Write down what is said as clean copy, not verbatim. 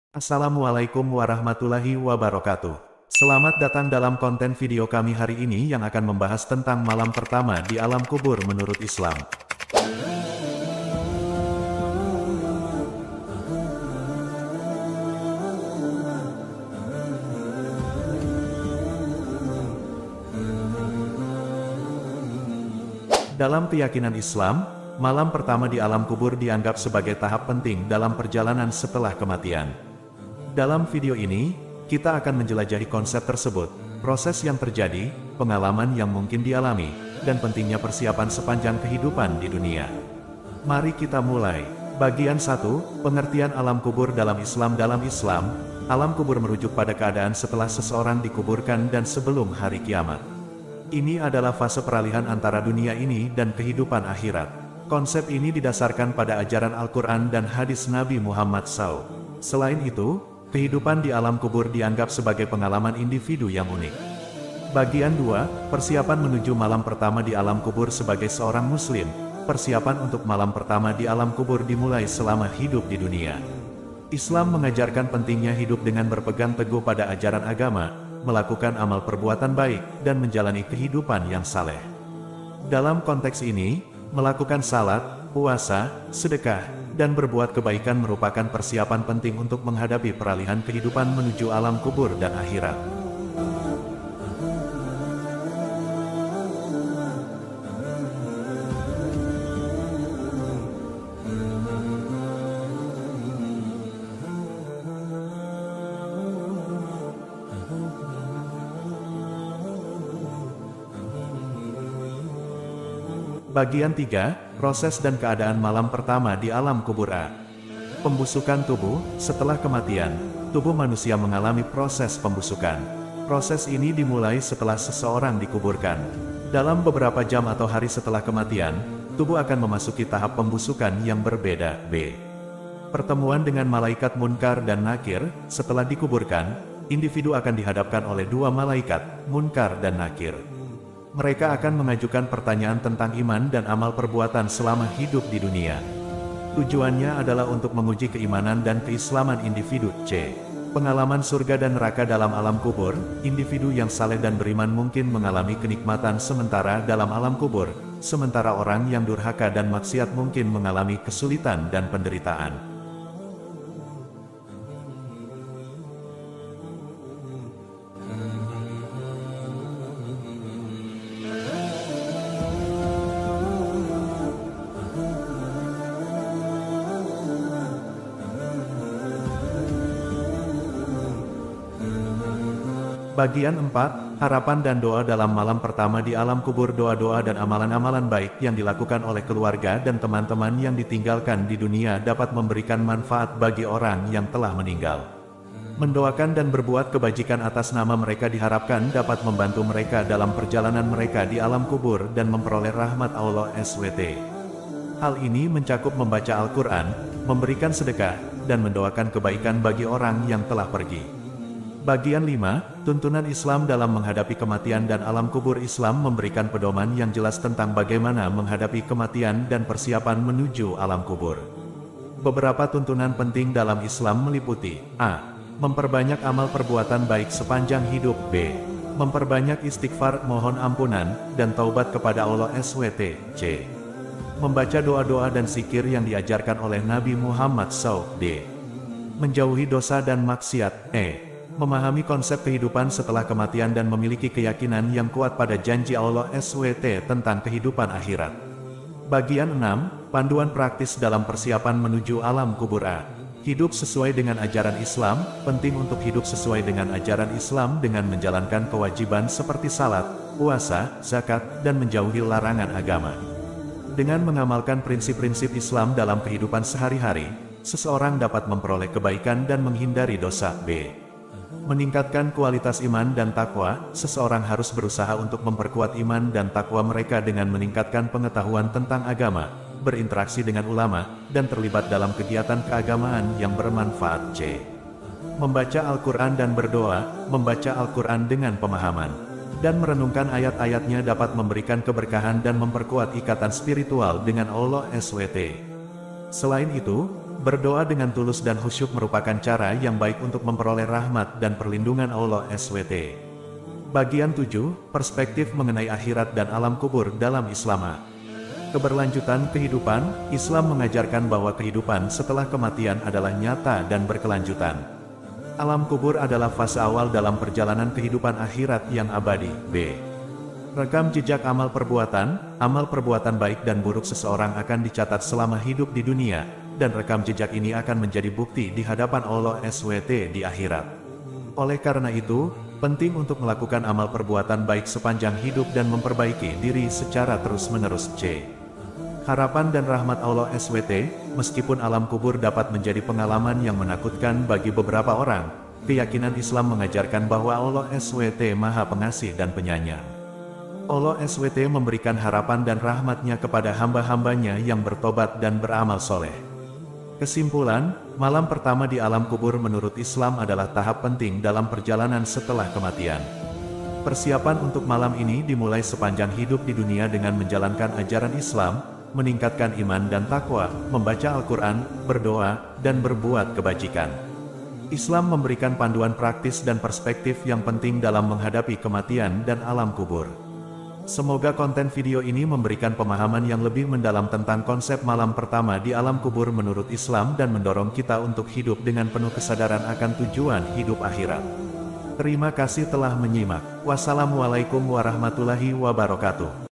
Assalamualaikum warahmatullahi wabarakatuh. Selamat datang dalam konten video kami hari ini yang akan membahas tentang malam pertama di alam kubur menurut Islam. Dalam keyakinan Islam, malam pertama di alam kubur dianggap sebagai tahap penting dalam perjalanan setelah kematian. Dalam video ini, kita akan menjelajahi konsep tersebut, proses yang terjadi, pengalaman yang mungkin dialami, dan pentingnya persiapan sepanjang kehidupan di dunia. Mari kita mulai. Bagian 1, Pengertian alam kubur dalam Islam. Dalam Islam, alam kubur merujuk pada keadaan setelah seseorang dikuburkan dan sebelum hari kiamat. Ini adalah fase peralihan antara dunia ini dan kehidupan akhirat. Konsep ini didasarkan pada ajaran Al-Quran dan hadis Nabi Muhammad SAW. Selain itu, kehidupan di alam kubur dianggap sebagai pengalaman individu yang unik. Bagian 2, Persiapan menuju malam pertama di alam kubur. Sebagai seorang muslim, persiapan untuk malam pertama di alam kubur dimulai selama hidup di dunia. Islam mengajarkan pentingnya hidup dengan berpegang teguh pada ajaran agama, melakukan amal perbuatan baik, dan menjalani kehidupan yang saleh. Dalam konteks ini, melakukan salat, puasa, sedekah, dan berbuat kebaikan merupakan persiapan penting untuk menghadapi peralihan kehidupan menuju alam kubur dan akhirat. Bagian 3, Proses dan keadaan malam pertama di alam kubur. Pembusukan tubuh. Setelah kematian, tubuh manusia mengalami proses pembusukan. Proses ini dimulai setelah seseorang dikuburkan. Dalam beberapa jam atau hari setelah kematian, tubuh akan memasuki tahap pembusukan yang berbeda. Pertemuan dengan malaikat Munkar dan Nakir. Setelah dikuburkan, individu akan dihadapkan oleh dua malaikat, Munkar dan Nakir. Mereka akan mengajukan pertanyaan tentang iman dan amal perbuatan selama hidup di dunia. Tujuannya adalah untuk menguji keimanan dan keislaman individu. Pengalaman surga dan neraka dalam alam kubur. Individu yang saleh dan beriman mungkin mengalami kenikmatan sementara dalam alam kubur, sementara orang yang durhaka dan maksiat mungkin mengalami kesulitan dan penderitaan. Bagian 4, Harapan dan doa dalam malam pertama di alam kubur. Doa-doa dan amalan-amalan baik yang dilakukan oleh keluarga dan teman-teman yang ditinggalkan di dunia dapat memberikan manfaat bagi orang yang telah meninggal. Mendoakan dan berbuat kebajikan atas nama mereka diharapkan dapat membantu mereka dalam perjalanan mereka di alam kubur dan memperoleh rahmat Allah SWT. Hal ini mencakup membaca Al-Quran, memberikan sedekah, dan mendoakan kebaikan bagi orang yang telah pergi. Bagian 5, Tuntunan Islam dalam menghadapi kematian dan alam kubur. Islam memberikan pedoman yang jelas tentang bagaimana menghadapi kematian dan persiapan menuju alam kubur. Beberapa tuntunan penting dalam Islam meliputi: A. Memperbanyak amal perbuatan baik sepanjang hidup. B. Memperbanyak istighfar, mohon ampunan, dan taubat kepada Allah SWT. C. Membaca doa-doa dan zikir yang diajarkan oleh Nabi Muhammad SAW. D. Menjauhi dosa dan maksiat. E. Memahami konsep kehidupan setelah kematian dan memiliki keyakinan yang kuat pada janji Allah SWT tentang kehidupan akhirat. Bagian 6, Panduan praktis dalam persiapan menuju alam kubur. Hidup sesuai dengan ajaran Islam. Penting untuk hidup sesuai dengan ajaran Islam dengan menjalankan kewajiban seperti salat, puasa, zakat, dan menjauhi larangan agama. Dengan mengamalkan prinsip-prinsip Islam dalam kehidupan sehari-hari, seseorang dapat memperoleh kebaikan dan menghindari dosa. B. Meningkatkan kualitas iman dan takwa. Seseorang harus berusaha untuk memperkuat iman dan takwa mereka dengan meningkatkan pengetahuan tentang agama, berinteraksi dengan ulama, dan terlibat dalam kegiatan keagamaan yang bermanfaat. C. Membaca Al-Quran dan berdoa. Membaca Al-Quran dengan pemahaman dan merenungkan ayat-ayatnya dapat memberikan keberkahan dan memperkuat ikatan spiritual dengan Allah SWT. Selain itu, Berdoa dengan tulus dan khusyuk merupakan cara yang baik untuk memperoleh rahmat dan perlindungan Allah SWT. Bagian 7, perspektif mengenai akhirat dan alam kubur dalam Islam. Keberlanjutan kehidupan, Islam mengajarkan bahwa kehidupan setelah kematian adalah nyata dan berkelanjutan. Alam kubur adalah fase awal dalam perjalanan kehidupan akhirat yang abadi. B. Rekam jejak amal perbuatan baik dan buruk seseorang akan dicatat selama hidup di dunia, dan rekam jejak ini akan menjadi bukti di hadapan Allah SWT di akhirat. Oleh karena itu, penting untuk melakukan amal perbuatan baik sepanjang hidup dan memperbaiki diri secara terus-menerus. C. Harapan dan rahmat Allah SWT, meskipun alam kubur dapat menjadi pengalaman yang menakutkan bagi beberapa orang, keyakinan Islam mengajarkan bahwa Allah SWT Maha Pengasih dan Penyayang. Allah SWT memberikan harapan dan rahmatnya kepada hamba-hambanya yang bertobat dan beramal soleh. Kesimpulan, malam pertama di alam kubur menurut Islam adalah tahap penting dalam perjalanan setelah kematian. Persiapan untuk malam ini dimulai sepanjang hidup di dunia dengan menjalankan ajaran Islam, meningkatkan iman dan takwa, membaca Al-Quran, berdoa, dan berbuat kebajikan. Islam memberikan panduan praktis dan perspektif yang penting dalam menghadapi kematian dan alam kubur. Semoga konten video ini memberikan pemahaman yang lebih mendalam tentang konsep malam pertama di alam kubur menurut Islam dan mendorong kita untuk hidup dengan penuh kesadaran akan tujuan hidup akhirat. Terima kasih telah menyimak. Wassalamualaikum warahmatullahi wabarakatuh.